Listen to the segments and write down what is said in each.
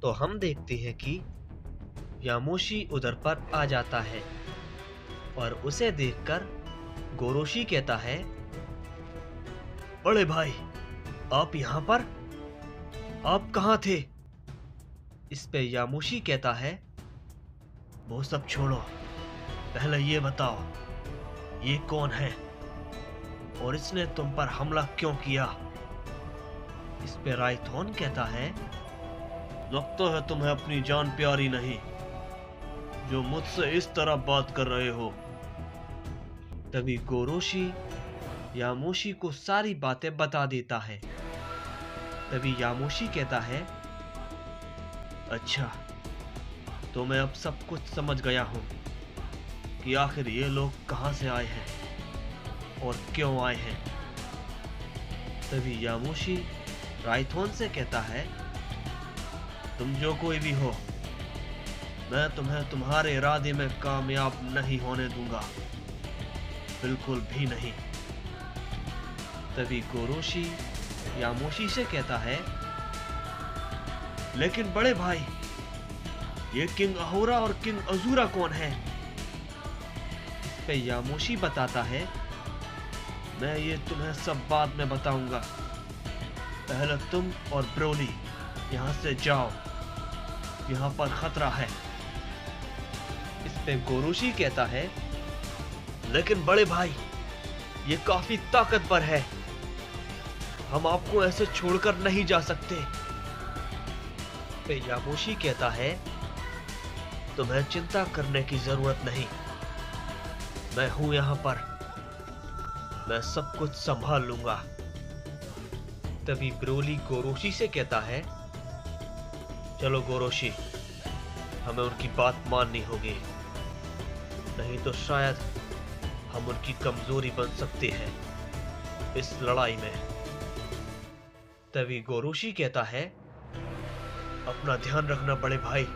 तो हम देखते हैं कि यामोशी उधर पर आ जाता है और उसे देखकर गोरोशी कहता है, बड़े भाई, आप यहाँ पर? आप कहाँ थे? इस पे यामोशी कहता है, वो सब छोड़ो, पहले ये बताओ, ये कौन है और इसने तुम पर हमला क्यों किया? इस पे राइथोन कहता है, लगता है तुम्हें अपनी जान प्यारी नहीं, जो मुझसे इस तरह बात कर रहे हो। तभी गोरोशी यामोशी को सारी बातें बता देता है। तभी यामोशी कहता है, अच्छा, तो मैं अब सब कुछ समझ गया हूं कि आखिर ये लोग कहां से आए हैं और क्यों आए हैं। तभी यामोशी राइथोन से कहता है, तुम जो कोई भी हो, मैं तुम्हें तुम्हारे इरादे में कामयाब नहीं होने दूंगा, बिल्कुल भी नहीं। तभी गोरोशी यामोशी से कहता है, लेकिन बड़े भाई, ये किंग अहोरा और किंग अजूरा कौन है? इस पे यामोशी बताता है, मैं ये तुम्हें सब बाद में बताऊंगा, पहले तुम और ब्रोली यहां से जाओ, यहां पर खतरा है। इस पे गोरोशी कहता है, लेकिन बड़े भाई, ये काफी ताकतवर है, हम आपको ऐसे छोड़कर नहीं जा सकते। पे यामोशी कहता है, तुम्हें चिंता करने की जरूरत नहीं, मैं हूं यहां पर, मैं सब कुछ संभाल लूंगा। तभी ब्रोली गोरोशी से कहता है, चलो गोरोशी, हमें उनकी बात माननी होगी, नहीं तो शायद हम उनकी कमजोरी बन सकते हैं इस लड़ाई में। तभी गोरोशी कहता है, अपना ध्यान रखना बड़े भाई,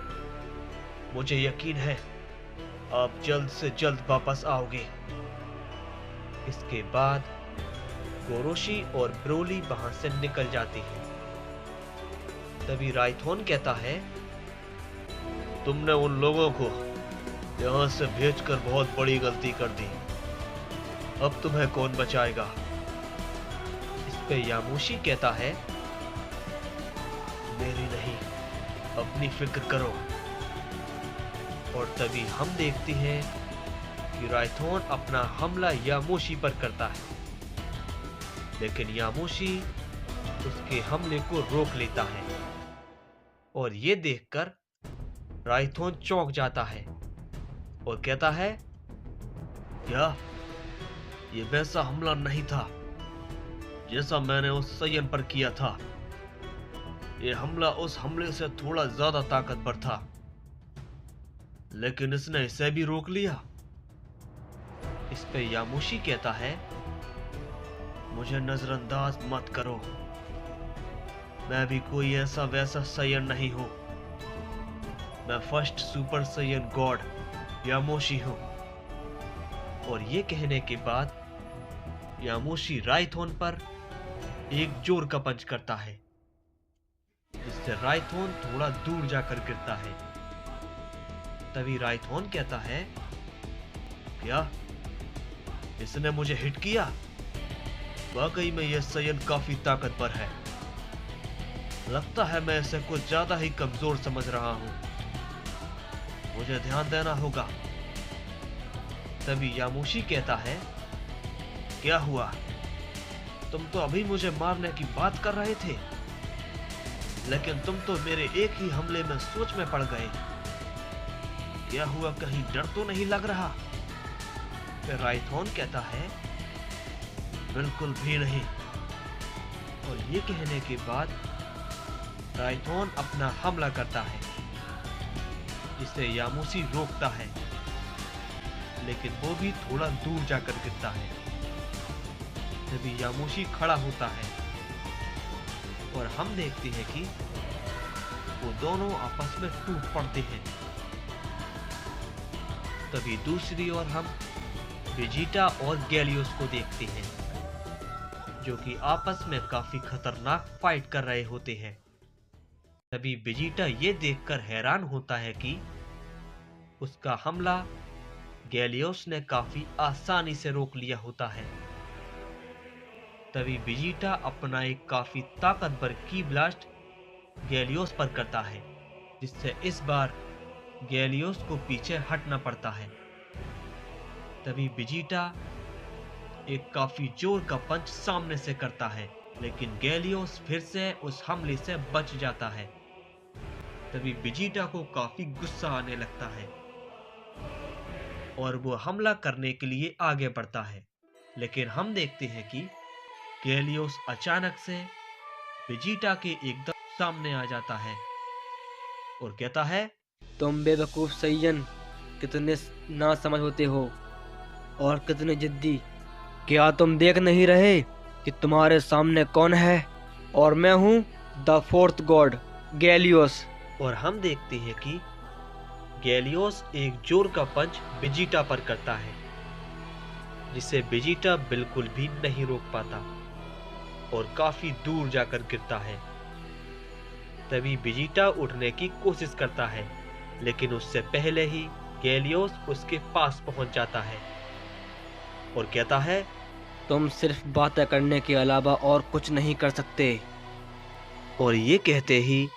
मुझे यकीन है आप जल्द से जल्द वापस आओगे। इसके बाद गोरोशी और ब्रोली वहां से निकल जाती है। तभी राइथोन कहता है, तुमने उन लोगों को यहां से भेजकर बहुत बड़ी गलती कर दी, अब तुम्हें कौन बचाएगा? इस पे यामोशी कहता है, मेरी नहीं, अपनी फिक्र करो। और तभी हम देखते हैं कि राइथोन अपना हमला यामोशी पर करता है, लेकिन यामोशी उसके हमले को रोक लेता है और ये देखकर राइथोन चौंक जाता है और कहता है, क्या ये वैसा हमला नहीं था जैसा मैंने उस सयन पर किया था? ये हमला उस हमले से थोड़ा ज्यादा ताकतवर था, लेकिन इसने इसे भी रोक लिया। इस पे यामोशी कहता है, मुझे नजरअंदाज मत करो, मैं भी कोई ऐसा वैसा सयन नहीं हूं, मैं फर्स्ट सुपर सयन गॉड यामोशी हूं। और ये कहने के बाद यामोशी राइथोन पर एक जोर का पंच करता है, जिससे राइथोन थोड़ा दूर जाकर गिरता है। तभी राइथोन कहता है, क्या इसने मुझे हिट किया? वाकई में यह सयन काफी ताकतवर है, लगता है मैं इसे कुछ ज्यादा ही कमजोर समझ रहा हूं, मुझे ध्यान देना होगा। तभी यामोशी कहता है, क्या हुआ? तुम तो अभी मुझे मारने की बात कर रहे थे, लेकिन तुम तो मेरे एक ही हमले में सोच में पड़ गए। क्या हुआ, कहीं डर तो नहीं लग रहा? फिर राइथोन कहता है, बिल्कुल भी नहीं। और ये कहने के बाद राइथोन अपना हमला करता है, जिसे यामोशी रोकता है, लेकिन वो भी थोड़ा दूर जाकर गिरता है। तभी यामोशी खड़ा होता है और हम देखते हैं कि वो दोनों आपस में टूट पड़ते हैं। तभी दूसरी ओर हम वेजिटा और गैलियोस को देखते हैं, जो कि आपस में काफी खतरनाक फाइट कर रहे होते हैं। तभी वेजिटा ये देखकर हैरान होता है कि उसका हमला गैलियोस ने काफी आसानी से रोक लिया होता है। तभी वेजिटा अपना एक काफी ताकतवर की ब्लास्ट गैलियोस पर करता है, जिससे इस बार गैलियोस को पीछे हटना पड़ता है। तभी वेजिटा एक काफी जोर का पंच सामने से करता है, लेकिन गैलियोस फिर से उस हमले से बच जाता है। तभी वेजिटा को काफी गुस्सा आने लगता है और वो हमला करने के लिए आगे बढ़ता है, लेकिन हम देखते हैं कि गैलियोस अचानक से वेजिटा के एकदम सामने आ जाता है और कहता है, तुम बेवकूफ सैयन कितने ना समझ होते हो और कितने जिद्दी। क्या तुम देख नहीं रहे कि तुम्हारे सामने कौन है? और मैं हूँ द फोर्थ गॉड गैलियोस। और हम देखते हैं कि गैलियोस एक जोर का पंच वेजिटा पर करता है, जिसे वेजिटा बिल्कुल भी नहीं रोक पाता और काफी दूर जाकर गिरता है। तभी वेजिटा उठने की कोशिश करता है, लेकिन उससे पहले ही गैलियोस उसके पास पहुंच जाता है और कहता है, तुम सिर्फ बातें करने के अलावा और कुछ नहीं कर सकते। और ये कहते ही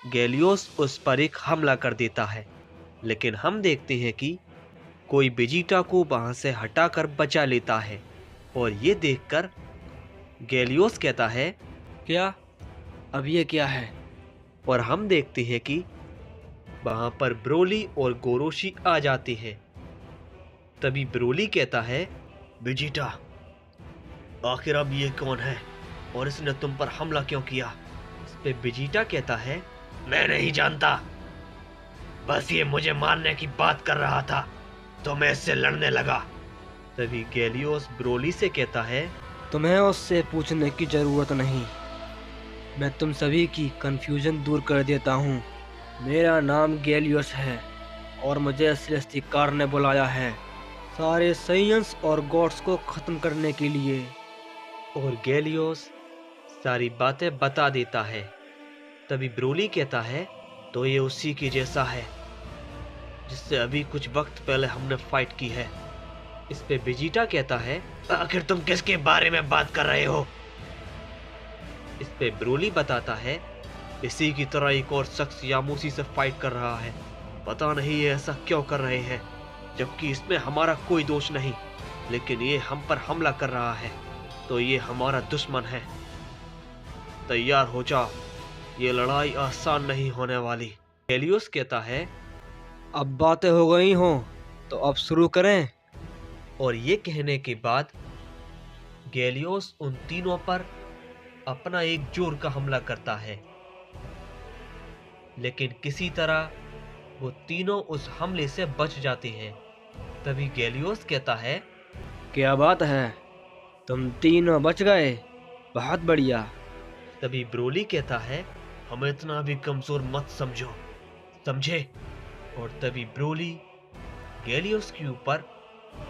गैलियोस उस पर एक हमला कर देता है, लेकिन हम देखते हैं कि कोई वेजिटा को वहां से हटाकर बचा लेता है। और ये देखकर गैलियोस कहता है, क्या? अब ये क्या है? और हम देखते हैं कि वहां पर ब्रोली और गोरोशी आ जाते हैं। तभी ब्रोली कहता है, वेजिटा, आखिर अब ये कौन है और इसने तुम पर हमला क्यों किया? इस पे वेजिटा कहता है, मैं नहीं जानता, बस ये मुझे मारने की बात कर रहा था तो मैं इससे लड़ने लगा। तभी गैलियोस ब्रोली से कहता है, तुम्हें उससे पूछने की जरूरत नहीं, मैं तुम सभी की कंफ्यूजन दूर कर देता हूँ। मेरा नाम गैलियोस है और मुझे सृष्टिकार ने बुलाया है सारे साइंस और गॉड्स को खत्म करने के लिए। और गैलियोस सारी बातें बता देता है। तभी ब्रोली कहता है, तो ये उसी की जैसा है जिससे अभी कुछ वक्त पहले हमने फाइट की है। इस पे वेजिटा कहता है, आखिर तुम किसके बारे में बात कर रहे हो? इस पे ब्रोली बताता है, इसी की तरह एक और शख्स यामूसी से फाइट कर रहा है। पता नहीं ये ऐसा क्यों कर रहे हैं, जबकि इसमें हमारा कोई दोष नहीं, लेकिन ये हम पर हमला कर रहा है तो ये हमारा दुश्मन है। तैयार हो जाओ, ये लड़ाई आसान नहीं होने वाली। गैलियोस कहता है, अब बातें हो गई हों तो अब शुरू करें। और ये कहने के बाद गैलियोस उन तीनों पर अपना एक जोर का हमला करता है, लेकिन किसी तरह वो तीनों उस हमले से बच जाते हैं। तभी गैलियोस कहता है, क्या बात है, तुम तीनों बच गए, बहुत बढ़िया। तभी ब्रोली कहता है, हमें इतना भी कमजोर मत समझो, समझे? और तभी ब्रोली गैलियोस के ऊपर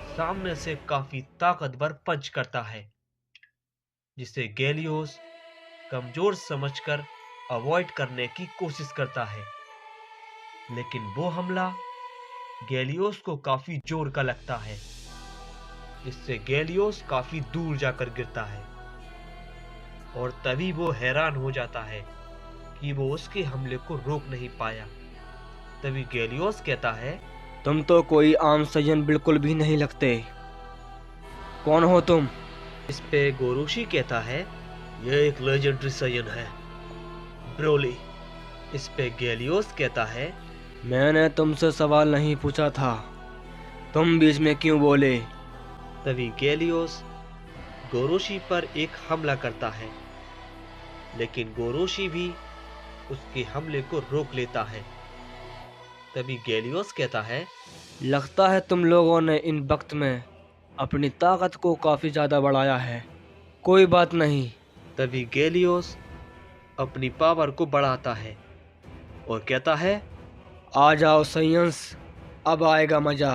सामने से काफी ताकतवर पंच करता है, जिसे गैलियोस कमजोर समझकर अवॉइड करने की कोशिश करता है, लेकिन वो हमला गैलियोस को काफी जोर का लगता है, जिससे गैलियोस काफी दूर जाकर गिरता है। और तभी वो हैरान हो जाता है कि वो उसके हमले को रोक नहीं पाया। तभी गैलियोस कहता है, तुम तो कोई आम सैयन बिल्कुल भी नहीं लगते, कौन हो तुम? इस पे गोरोशी कहता है, यह एक लेजेंडरी सैयन है, ब्रोली। इस पे गैलियोस कहता है, मैंने तुमसे सवाल नहीं पूछा था, तुम बीच में क्यों बोले? तभी गैलियोस गोरोशी पर एक हमला करता है, लेकिन गोरोशी भी उसके हमले को रोक लेता है। तभी गैलियोस कहता है, लगता है तुम लोगों ने इन वक्त में अपनी ताकत को काफ़ी ज़्यादा बढ़ाया है, कोई बात नहीं। तभी गैलियोस अपनी पावर को बढ़ाता है और कहता है, आ जाओ साइंस, अब आएगा मज़ा।